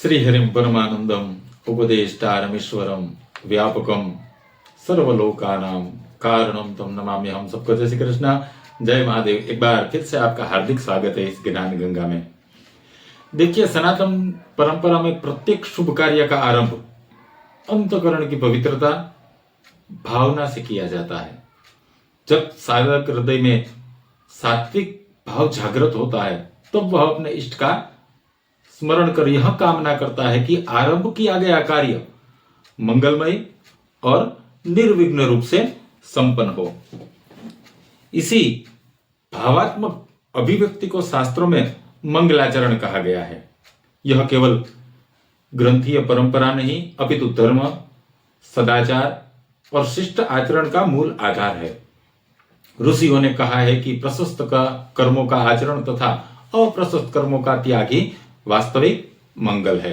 श्रीहरिं परमानंदम उपदेष्टारमीश्वरम व्यापकम सर्वलोकानां कारणम तम नमामि। हम सबको जय श्री कृष्णा, जय महादेव। एक बार फिर से आपका हार्दिक स्वागत है इस ज्ञान गंगा में। देखिए, सनातन परंपरा में प्रत्येक शुभ कार्य का आरंभ अंतकरण की पवित्रता भावना से किया जाता है। जब साधक हृदय में सात्विक भाव जागृत होता है तब वह अपने इष्ट का स्मरण कर यह कामना करता है कि आरंभ किया गया कार्य मंगलमय और निर्विघ्न रूप से संपन्न हो। इसी भावात्मक अभिव्यक्ति को शास्त्रों में मंगलाचरण कहा गया है। यह केवल ग्रंथीय परंपरा नहीं अपितु धर्म, सदाचार और शिष्ट आचरण का मूल आधार है। ऋषियों ने कहा है कि प्रशस्त का कर्मों का आचरण तथा अप्रशस्त कर्मों का त्याग ही वास्तविक मंगल है।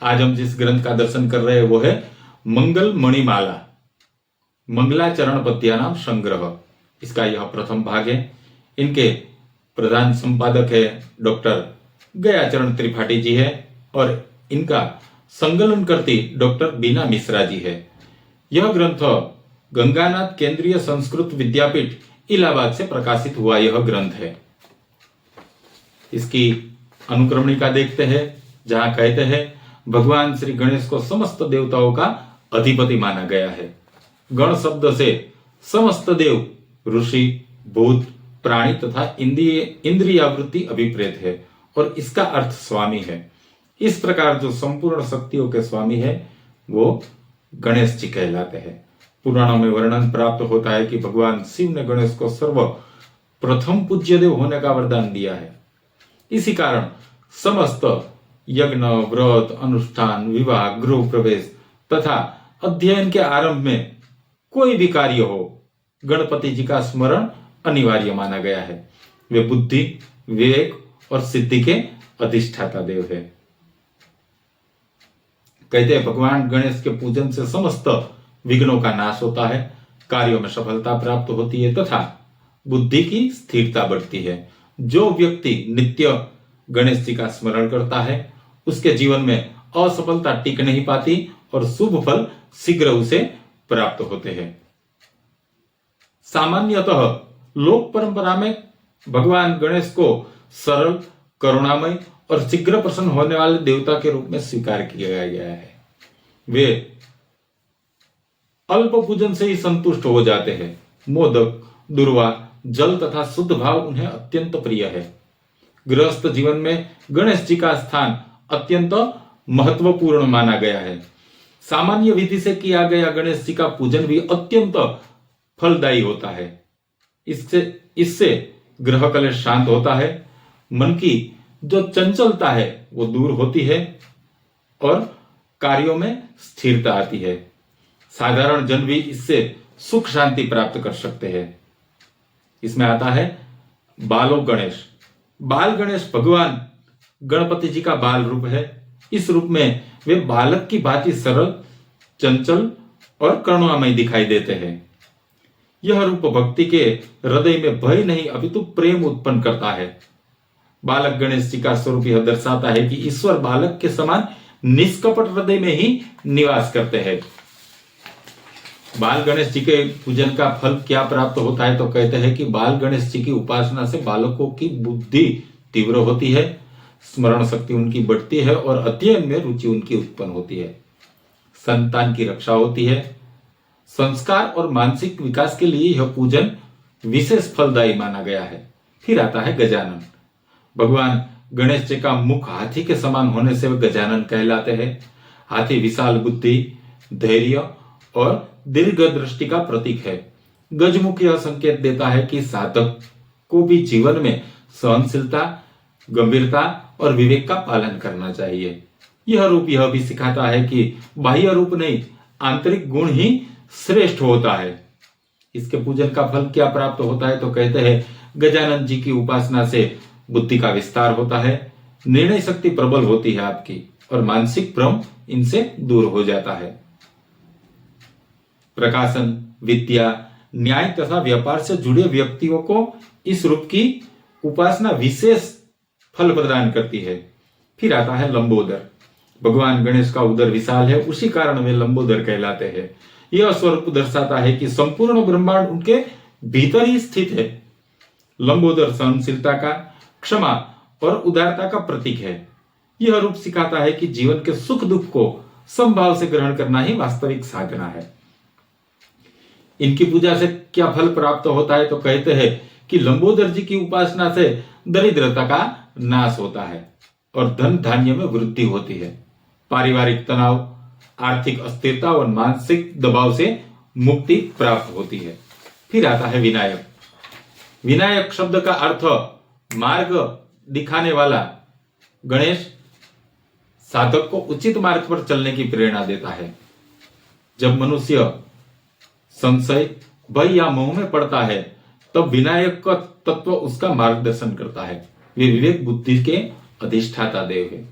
आज हम जिस ग्रंथ का दर्शन कर रहे हैं वो है मंगल मणिमाला, मंगलाचरण पद्यानाम संग्रह। इसका यह प्रथम भाग है। इनके प्रधान संपादक है डॉक्टर गयाचरण त्रिपाठी जी है और इनका संकलन करती डॉक्टर बीना मिश्रा जी है। यह ग्रंथ गंगानाथ केंद्रीय संस्कृत विद्यापीठ इलाहाबाद से प्रकाशित हुआ यह ग्रंथ है। इसकी अनुक्रमणिका देखते हैं, जहां कहते हैं भगवान श्री गणेश को समस्त देवताओं का अधिपति माना गया है। गण शब्द से समस्त देव, ऋषि, भूत, प्राणी तथा इंद्रियावृत्ति अभिप्रेत है और इसका अर्थ स्वामी है। इस प्रकार जो संपूर्ण शक्तियों के स्वामी है वो गणेश जी कहलाते हैं। पुराणों में वर्णन प्राप्त होता है कि भगवान शिव ने गणेश को सर्व प्रथम पूज्य देव होने का वरदान दिया है। इसी कारण समस्त यज्ञ, व्रत, अनुष्ठान, विवाह, गृह प्रवेश तथा अध्ययन के आरंभ में कोई भी कार्य हो, गणपति जी का स्मरण अनिवार्य माना गया है। वे बुद्धि, विवेक और सिद्धि के अधिष्ठाता देव है। कहते हैं भगवान गणेश के पूजन से समस्त विघ्नों का नाश होता है, कार्यों में सफलता प्राप्त होती है तथा बुद्धि की स्थिरता बढ़ती है। जो व्यक्ति नित्य गणेश जी का स्मरण करता है उसके जीवन में असफलता टिक नहीं पाती और शुभ फल शीघ्र उसे प्राप्त होते हैं। सामान्यतः लोक परंपरा में भगवान गणेश को सरल, करुणामय और शीघ्र प्रसन्न होने वाले देवता के रूप में स्वीकार किया गया है। वे अल्प पूजन से ही संतुष्ट हो जाते हैं। मोदक, दुर्वा, जल तथा शुद्ध भाव उन्हें अत्यंत प्रिय है। गृहस्थ जीवन में गणेश जी का स्थान अत्यंत महत्वपूर्ण माना गया है। सामान्य विधि से किया गया गणेश जी का पूजन भी अत्यंत फलदायी होता है। इससे ग्रह कलेश शांत होता है, मन की जो चंचलता है वो दूर होती है और कार्यों में स्थिरता आती है। साधारण जन भी इससे सुख शांति प्राप्त कर सकते हैं। इसमें आता है बालो गणेश। बाल गणेश भगवान गणपति जी का बाल रूप है। इस रूप में वे बालक की भांति सरल, चंचल और करुणामय दिखाई देते हैं। यह रूप भक्ति के हृदय में भय नहीं अपितु प्रेम उत्पन्न करता है। बालक गणेश जी का स्वरूप यह दर्शाता है कि ईश्वर बालक के समान निष्कपट हृदय में ही निवास करते हैं। बाल गणेश जी के पूजन का फल क्या प्राप्त होता है तो कहते हैं कि बाल गणेश जी की उपासना से बालकों की बुद्धि तीव्र होती है, स्मरण शक्ति उनकी बढ़ती है और अध्ययन में रुचि उनकी उत्पन्न होती है। संतान की रक्षा होती है। संस्कार और मानसिक विकास के लिए यह पूजन विशेष फलदायी माना गया है। फिर आता है गजानन। भगवान गणेश जी का मुख हाथी के समान होने से वे गजानन कहलाते हैं। हाथी विशाल बुद्धि, धैर्य और दीर्घ दृष्टि का प्रतीक है। गजमुख यह संकेत देता है कि साधक को भी जीवन में सहनशीलता, गंभीरता और विवेक का पालन करना चाहिए। यह रूप यह भी सिखाता है कि बाह्य रूप नहीं, आंतरिक गुण ही श्रेष्ठ होता है। इसके पूजन का फल क्या प्राप्त होता है तो कहते हैं गजानन जी की उपासना से बुद्धि का विस्तार होता है, निर्णय शक्ति प्रबल होती है आपकी और मानसिक भ्रम इनसे दूर हो जाता है। प्रकाशन, विद्या, न्याय तथा व्यापार से जुड़े व्यक्तियों को इस रूप की उपासना विशेष फल प्रदान करती है। फिर आता है लंबोदर। भगवान गणेश का उदर विशाल है, उसी कारण वे लंबोदर कहलाते हैं। यह स्वरूप दर्शाता है कि संपूर्ण ब्रह्मांड उनके भीतर ही स्थित है। लंबोदर सहनशीलता का, क्षमा और उदारता का प्रतीक है। यह रूप सिखाता है कि जीवन के सुख दुख को समभाव से ग्रहण करना ही वास्तविक साधना है। इनकी पूजा से क्या फल प्राप्त होता है, तो कहते हैं कि लंबोदर जी की उपासना से दरिद्रता का नाश होता है और धन धान्य में वृद्धि होती है। पारिवारिक तनाव, आर्थिक अस्थिरता और मानसिक दबाव से मुक्ति प्राप्त होती है। फिर आता है विनायक। विनायक शब्द का अर्थ मार्ग दिखाने वाला। गणेश साधक को उचित मार्ग पर चलने की प्रेरणा देता है। जब मनुष्य संशय, भय या मोह में पड़ता है, तब विनायक का तत्व उसका मार्गदर्शन करता है। वे विवेक बुद्धि के अधिष्ठाता देव है।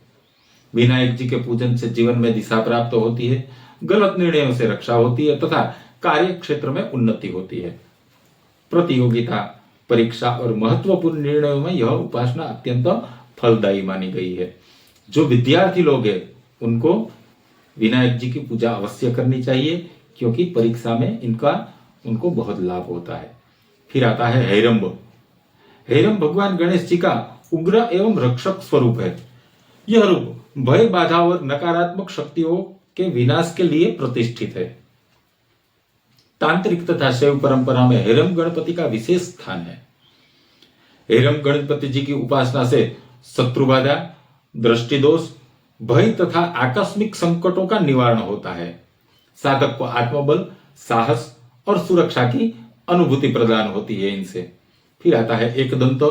विनायक जी के पूजन से जीवन में दिशा प्राप्त होती है, गलत निर्णयों से रक्षा होती है तथा कार्य क्षेत्र में उन्नति होती है। प्रतियोगिता, परीक्षा और महत्वपूर्ण निर्णयों में यह उपासना अत्यंत फलदायी मानी गई है। जो विद्यार्थी लोग हैं उनको विनायक जी की पूजा अवश्य करनी चाहिए, क्योंकि परीक्षा में उनको बहुत लाभ होता है। फिर आता है हैरंब। हैरंब भगवान गणेश जी का उग्र एवं रक्षक स्वरूप है। यह रूप भय, बाधा और नकारात्मक शक्तियों के विनाश के लिए प्रतिष्ठित है। तांत्रिक तथा शैव परंपरा में हैरंब गणपति का विशेष स्थान है। हैरंब गणपति जी की उपासना से शत्रुबाधा, दृष्टि दोष, भय तथा आकस्मिक संकटों का निवारण होता है। साधक को आत्मबल, साहस और सुरक्षा की अनुभूति प्रदान होती है इनसे। फिर आता है एकदंत।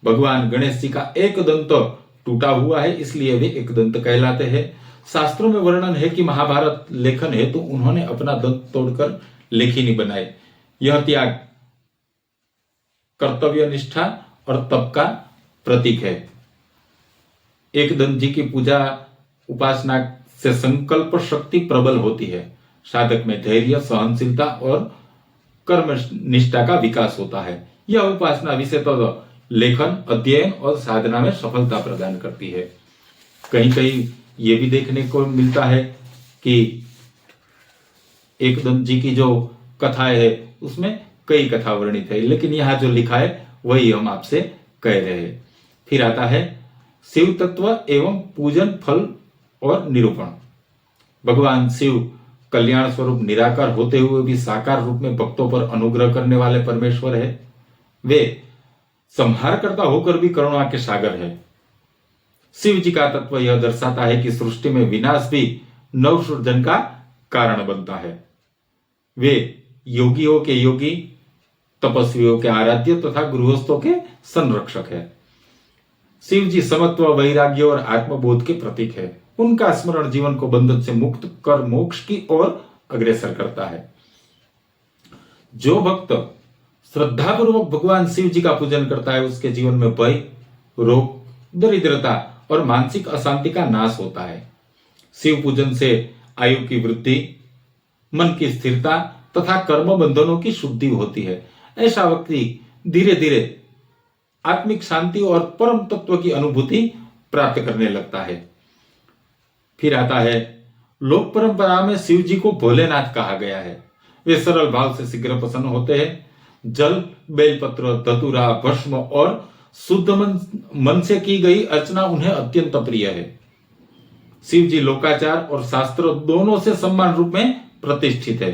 भगवान गणेश जी का एक दंत टूटा हुआ है, इसलिए वे एकदंत कहलाते हैं। शास्त्रों में वर्णन है कि महाभारत लेखन हेतु उन्होंने अपना दंत तोड़कर लेखिनी बनाए। यह त्याग, कर्तव्य निष्ठा और तप का प्रतीक है। एकदंत जी की पूजा उपासना से संकल्प शक्ति प्रबल होती है। साधक में धैर्य, सहनशीलता और कर्म निष्ठा का विकास होता है। यह उपासना विशेषतः लेखन, अध्ययन और साधना में सफलता प्रदान करती है। कहीं कहीं ये भी देखने को मिलता है कि एकदंत जी की जो कथाएं है उसमें कई कथा वर्णित है, लेकिन यहाँ जो लिखा है वही हम आपसे कह रहे हैं। फिर आता है शिव तत्व एवं पूजन फल और निरूपण। भगवान शिव कल्याण स्वरूप निराकार होते हुए भी साकार रूप में भक्तों पर अनुग्रह करने वाले परमेश्वर है। वे संहारकर्ता होकर भी करुणा के सागर है। शिव जी का तत्व यह दर्शाता है कि सृष्टि में विनाश भी नवसृजन का कारण बनता है। वे योगियों के योगी, तपस्वियों के आराध्य तथा गृहस्थों के संरक्षक है। शिव जी समत्व, वैराग्य और आत्मबोध के प्रतीक है। उनका स्मरण जीवन को बंधन से मुक्त कर मोक्ष की ओर अग्रसर करता है। जो भक्त श्रद्धापूर्वक भगवान शिव जी का पूजन करता है उसके जीवन में भय, रोग, दरिद्रता और मानसिक अशांति का नाश होता है। शिव पूजन से आयु की वृद्धि, मन की स्थिरता तथा कर्म बंधनों की शुद्धि होती है। ऐसा व्यक्ति धीरे धीरे आत्मिक शांति और परम तत्व की अनुभूति प्राप्त करने लगता है। फिर आता है लोक परंपरा में शिव जी को भोलेनाथ कहा गया है। वे सरल भाव से शीघ्र प्रसन्न होते हैं। जल, बेलपत्र, धतूरा, भस्म और शुद्ध मन से की गई अर्चना उन्हें अत्यंत प्रिय है। शिव जी लोकाचार और शास्त्र दोनों से समान रूप में प्रतिष्ठित है।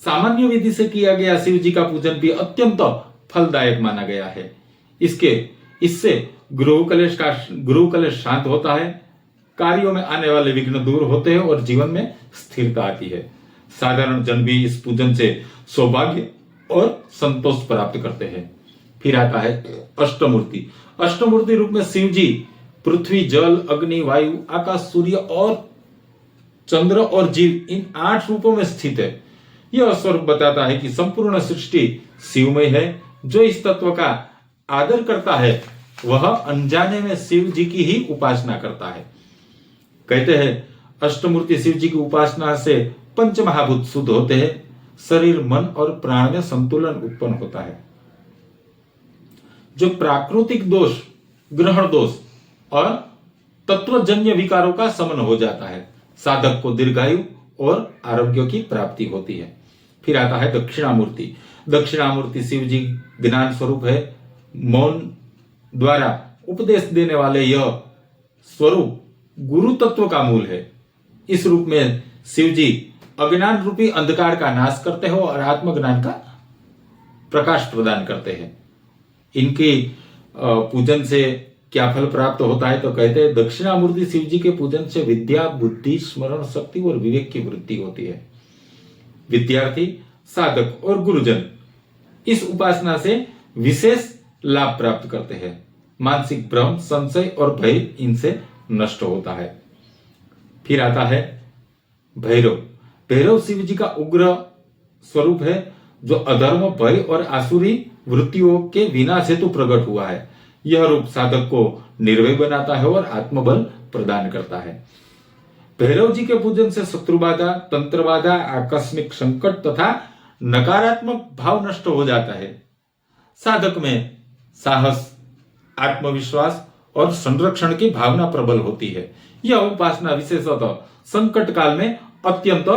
सामान्य विधि से किया गया शिव जी का पूजन भी अत्यंत फलदायक माना गया है। इससे गृह कलेश शांत होता है, कार्यों में आने वाले विघ्न दूर होते हैं और जीवन में स्थिरता आती है। साधारण जन भी इस पूजन से सौभाग्य और संतोष प्राप्त करते हैं। फिर आता है अष्टमूर्ति। अष्टमूर्ति रूप में शिव जी पृथ्वी, जल, अग्नि, वायु, आकाश, सूर्य और चंद्र और जीव इन 8 रूपों में स्थित है। यह स्वरूप बताता है कि संपूर्ण सृष्टि शिवमय है। जो इस तत्व का आदर करता है वह अनजाने में शिव जी की ही उपासना करता है। कहते हैं अष्टमूर्ति शिव जी की उपासना से पंच महाभूत शुद्ध होते हैं। शरीर, मन और प्राण में संतुलन उत्पन्न होता है। जो प्राकृतिक दोष, ग्रहण दोष और तत्वजन्य विकारों का शमन हो जाता है। साधक को दीर्घायु और आरोग्य की प्राप्ति होती है। फिर आता है दक्षिणामूर्ति। दक्षिणामूर्ति शिव जी ज्ञान स्वरूप है। मौन द्वारा उपदेश देने वाले यह स्वरूप गुरु तत्व का मूल है। इस रूप में शिव जी अज्ञान रूपी अंधकार का नाश करते हैं और आत्मज्ञान का प्रकाश प्रदान करते हैं। इनके पूजन से क्या फल प्राप्त होता है, तो कहते हैं दक्षिणामूर्ति शिव जी के पूजन से विद्या, बुद्धि, स्मरण शक्ति और विवेक की वृद्धि होती है। विद्यार्थी, साधक और गुरुजन इस उपासना से विशेष लाभ प्राप्त करते हैं। मानसिक भ्रम, संशय और भय इनसे नष्ट होता है। फिर आता है भैरव। भैरव शिव जी का उग्र स्वरूप है, जो अधर्म, भय और आसुरी वृत्तियों के विनाश हेतु प्रकट हुआ है। यह रूप साधक को निर्भय बनाता है और आत्मबल प्रदान करता है। भैरव जी के पूजन से शत्रुबाधा, तंत्रबाधा, आकस्मिक संकट तथा नकारात्मक भाव नष्ट हो जाता है। साधक में साहस, आत्मविश्वास और संरक्षण की भावना प्रबल होती है। यह उपासना विशेषतः संकट काल में अत्यंत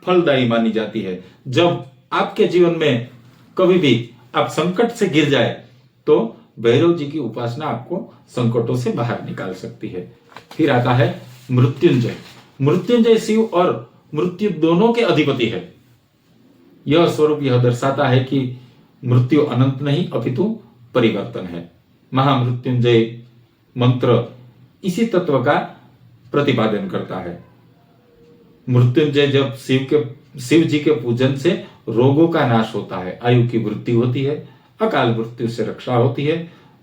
फलदायी मानी जाती है। जब आपके जीवन में कभी भी आप संकट से गिर जाए तो भैरव जी की उपासना आपको संकटों से बाहर निकाल सकती है। फिर आता है मृत्युंजय। मृत्युंजय शिव और मृत्यु दोनों के अधिपति है। यह स्वरूप यह दर्शाता है कि मृत्यु अनंत नहीं अपितु परिवर्तन है। महामृत्युंजय मंत्र इसी तत्व का प्रतिपादन करता है। मृत्युंजय जब शिव जी के पूजन से रोगों का नाश होता है, आयु की वृद्धि होती है, अकाल मृत्यु से रक्षा होती है,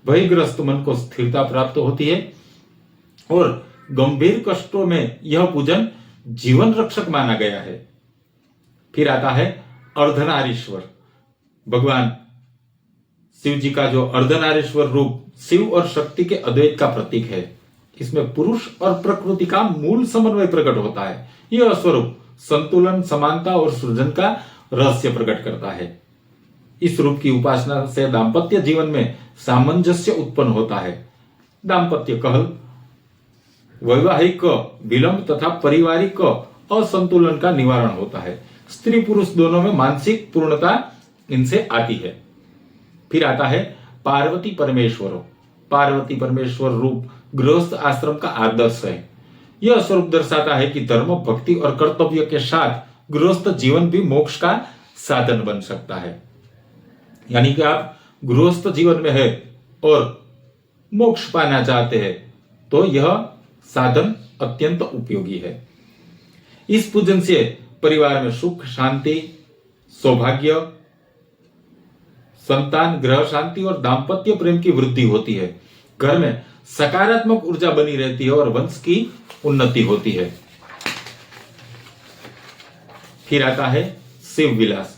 भयग्रस्त मन को स्थिरता प्राप्त होती है और गंभीर कष्टों में यह पूजन जीवन रक्षक माना गया है। फिर आता है अर्धनारीश्वर। भगवान शिव जी का जो अर्धनारीश्वर रूप शिव और शक्ति के अद्वैत का प्रतीक है। इसमें पुरुष और प्रकृति का मूल समन्वय प्रकट होता है। यह स्वरूप संतुलन, समानता और सृजन का रहस्य प्रकट करता है। इस रूप की उपासना से दाम्पत्य जीवन में सामंजस्य उत्पन्न होता है। दाम्पत्य कलह, वैवाहिक विलंब तथा पारिवारिक असंतुलन का निवारण होता है। स्त्री पुरुष दोनों में मानसिक पूर्णता इनसे आती है। फिर आता है पार्वती परमेश्वर। पार्वती परमेश्वर रूप गृहस्थ आश्रम का आदर्श है। यह स्वरूप दर्शाता है कि धर्म, भक्ति और कर्तव्य के साथ गृहस्थ जीवन भी मोक्ष का साधन बन सकता है। यानी कि आप गृहस्थ जीवन में है और मोक्ष पाना चाहते हैं तो यह साधन अत्यंत उपयोगी है। इस पूजन से परिवार में सुख, शांति, सौभाग्य, संतान, ग्रह शांति और दाम्पत्य प्रेम की वृद्धि होती है। घर में सकारात्मक ऊर्जा बनी रहती है और वंश की उन्नति होती है। फिर आता है शिव विलास।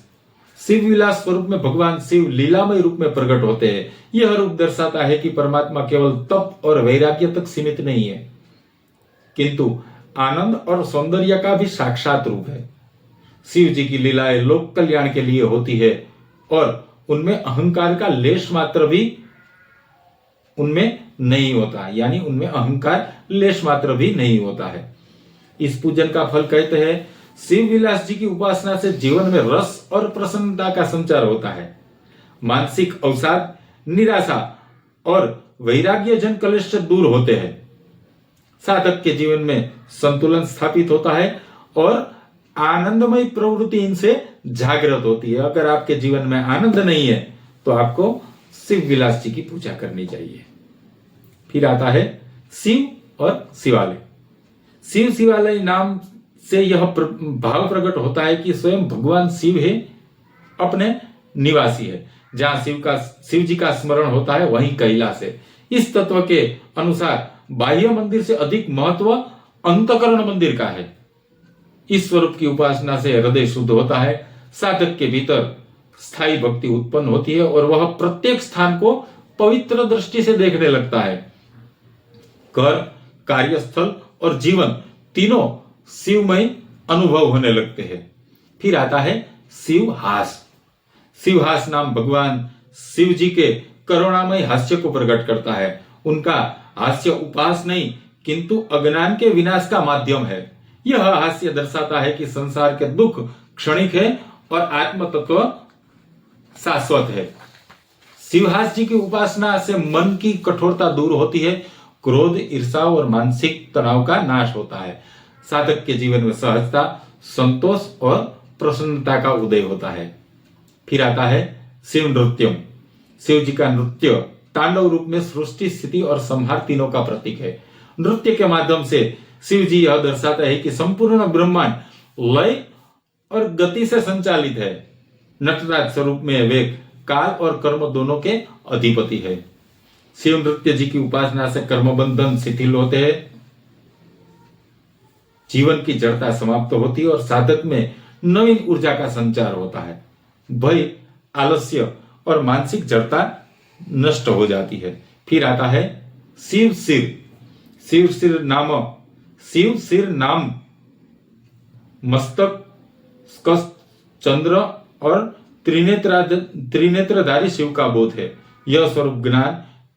शिव विलास स्वरूप में भगवान शिव लीलामय रूप में प्रकट होते हैं। यह रूप दर्शाता है कि परमात्मा केवल तप और वैराग्य तक सीमित नहीं है, किंतु आनंद और सौंदर्य का भी साक्षात रूप है। शिव जी की लीलाएं लोक कल्याण के लिए होती है और उनमें अहंकार का लेश मात्र भी उनमें नहीं होता, यानी उनमें अहंकार लेश मात्र भी नहीं होता है। इस पूजन का फल कहते हैं शिव विलास जी की उपासना से जीवन में रस और प्रसन्नता का संचार होता है। मानसिक अवसाद, निराशा और वैराग्य जन कलेश से दूर होते हैं। साधक के जीवन में संतुलन स्थापित होता है और आनंदमय प्रवृत्ति इनसे जागृत होती है। अगर आपके जीवन में आनंद नहीं है तो आपको शिव विलास जी की पूजा करनी चाहिए। फिर आता है शिव और शिवालय। शिव शिवालय नाम से यह भाव प्रकट होता है कि स्वयं भगवान शिव है, अपने निवासी है। जहां शिव जी का स्मरण होता है वहीं कैलाश है। इस तत्व के अनुसार बाह्य मंदिर से अधिक महत्व अंतःकरण मंदिर का है। इस स्वरूप की उपासना से हृदय शुद्ध होता है, साधक के भीतर स्थायी भक्ति उत्पन्न होती है और वह प्रत्येक स्थान को पवित्र दृष्टि से देखने लगता है। घर, कार्यस्थल और जीवन तीनों शिवमय अनुभव होने लगते हैं। फिर आता है शिवहास। शिवहास नाम भगवान शिव जी के करुणामय हास्य को प्रकट करता है। उनका हास्य उपास नहीं किंतु अज्ञान के विनाश का माध्यम है। यह हास्य दर्शाता है कि संसार के दुख क्षणिक है और आत्म तत्व शाश्वत है। शिवहास जी की उपासना से मन की कठोरता दूर होती है, क्रोध, ईर्ष्या और मानसिक तनाव का नाश होता है। साधक के जीवन में सहजता, संतोष और प्रसन्नता का उदय होता है। फिर आता है शिव नृत्यम। शिव जी का नृत्य तांडव रूप में सृष्टि, स्थिति और संहार तीनों का प्रतीक है। नृत्य के माध्यम से शिव जी यह दर्शाता है कि संपूर्ण ब्रह्मांड लय और गति से संचालित है। नटराज स्वरूप में वे काल और कर्म दोनों के अधिपति है। शिव नृत्य जी की उपासना से कर्म बंधन शिथिल होते हैं, जीवन की जड़ता समाप्त होती है और साधक में नवीन ऊर्जा का संचार होता है। भय, आलस्य और मानसिक जड़ता नष्ट हो जाती है। फिर आता है शिव सिर। शिव सिर नाम मस्तक, स्कंद, चंद्र और त्रिनेत्रधारी शिव का बोध है। यह स्वरूप ज्ञान,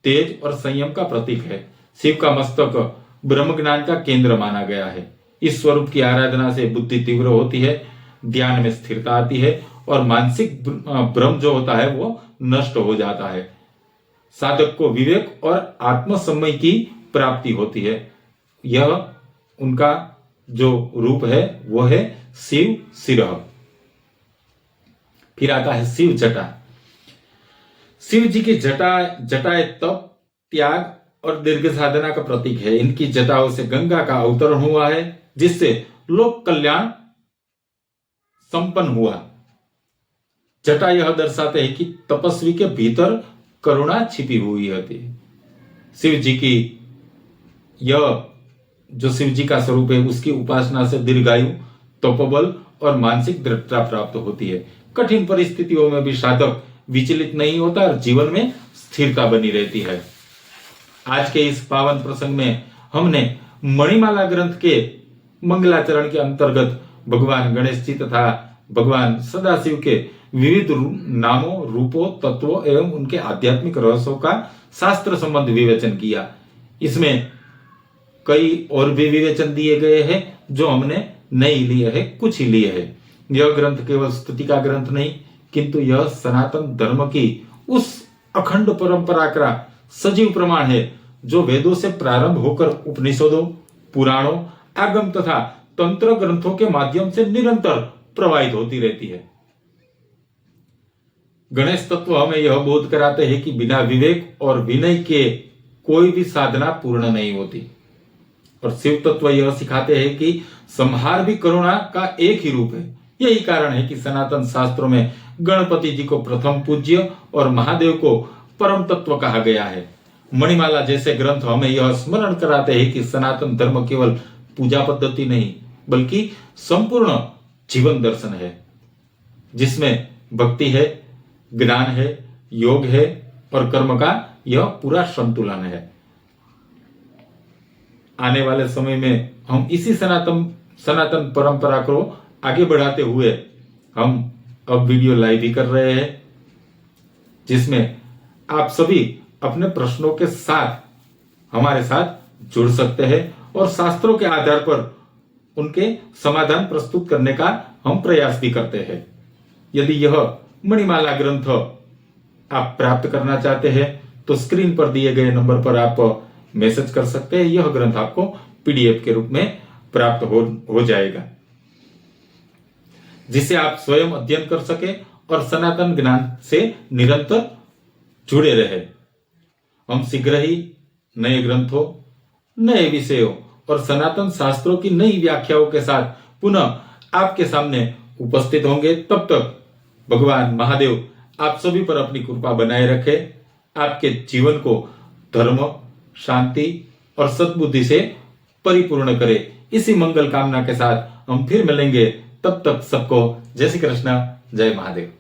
तेज और संयम का प्रतीक है। शिव का मस्तक ब्रह्म ज्ञान का केंद्र माना गया है। इस स्वरूप की आराधना से बुद्धि तीव्र होती है, ध्यान में स्थिरता आती है और मानसिक भ्रम जो होता है वो नष्ट हो जाता है। साधक को विवेक और आत्मसमय की प्राप्ति होती है। यह उनका जो रूप है वो है शिव सिरह। फिर आता है शिव जटा। शिव जी की जटाएं तप, त्याग और दीर्घ साधना का प्रतीक है। इनकी जटाओं से गंगा का अवतरण हुआ है, जिससे लोक कल्याण संपन्न हुआ। जटा यह दर्शाते हैं कि तपस्वी के भीतर करुणा छिपी हुई होती है। शिव जी की यह जो शिव जी का स्वरूप है उसकी उपासना से दीर्घायु, तपोबल और मानसिक दृढ़ता प्राप्त होती है। कठिन परिस्थितियों में भी साधक विचलित नहीं होता और जीवन में स्थिरता बनी रहती है। आज के इस पावन प्रसंग में हमने मणिमाला ग्रंथ के मंगलाचरण के अंतर्गत भगवान गणेश जी तथा भगवान सदाशिव के विविध नामों, रूपों, तत्वों एवं उनके आध्यात्मिक रहस्यों का शास्त्र संबंध विवेचन किया। इसमें कई और भी विवेचन दिए गए हैं जो हमने नहीं लिए हैं, कुछ ही लिए हैं। यह ग्रंथ केवल स्तुति का ग्रंथ नहीं, किंतु यह सनातन धर्म की उस अखंड परंपरा का सजीव प्रमाण है जो वेदों से प्रारंभ होकर उपनिषदों, पुराणों, आगम तथा तंत्र ग्रंथों के माध्यम से निरंतर प्रवाहित होती रहती है। गणेश तत्व हमें यह बोध कराते हैं कि बिना विवेक और विनय के कोई भी साधना पूर्ण नहीं होती। और शिव तत्व यह सिखाते हैं कि संहार भी करुणा का एक ही रूप है। यही कारण है कि सनातन शास्त्रों में गणपति जी को प्रथम पूज्य और महादेव को परम तत्व कहा गया है। मणिमाला जैसे ग्रंथ हमें यह स्मरण कराते हैं कि सनातन धर्म केवल पूजा पद्धति नहीं बल्कि संपूर्ण जीवन दर्शन है, जिसमें भक्ति है, ज्ञान है, योग है और कर्म का यह पूरा संतुलन है। आने वाले समय में हम इसी सनातन परंपरा को आगे बढ़ाते हुए हम अब वीडियो लाइव ही कर रहे हैं, जिसमें आप सभी अपने प्रश्नों के साथ हमारे साथ जुड़ सकते हैं और शास्त्रों के आधार पर उनके समाधान प्रस्तुत करने का हम प्रयास भी करते हैं। यदि यह मणिमाला ग्रंथ आप प्राप्त करना चाहते हैं तो स्क्रीन पर दिए गए नंबर पर आप मैसेज कर सकते हैं। यह ग्रंथ आपको पीडीएफ के रूप में प्राप्त हो जाएगा, जिसे आप स्वयं अध्ययन कर सके और सनातन ज्ञान से निरंतर जुड़े रहे। हम शीघ्र ही नए ग्रंथों, नए विषयों और सनातन शास्त्रों की नई व्याख्याओं के साथ पुनः आपके सामने उपस्थित होंगे। तब तक भगवान महादेव आप सभी पर अपनी कृपा बनाए रखे, आपके जीवन को धर्म, शांति और सद्बुद्धि से परिपूर्ण करे। इसी मंगल कामना के साथ हम फिर मिलेंगे। तब तक सबको जय श्री कृष्ण, जय महादेव।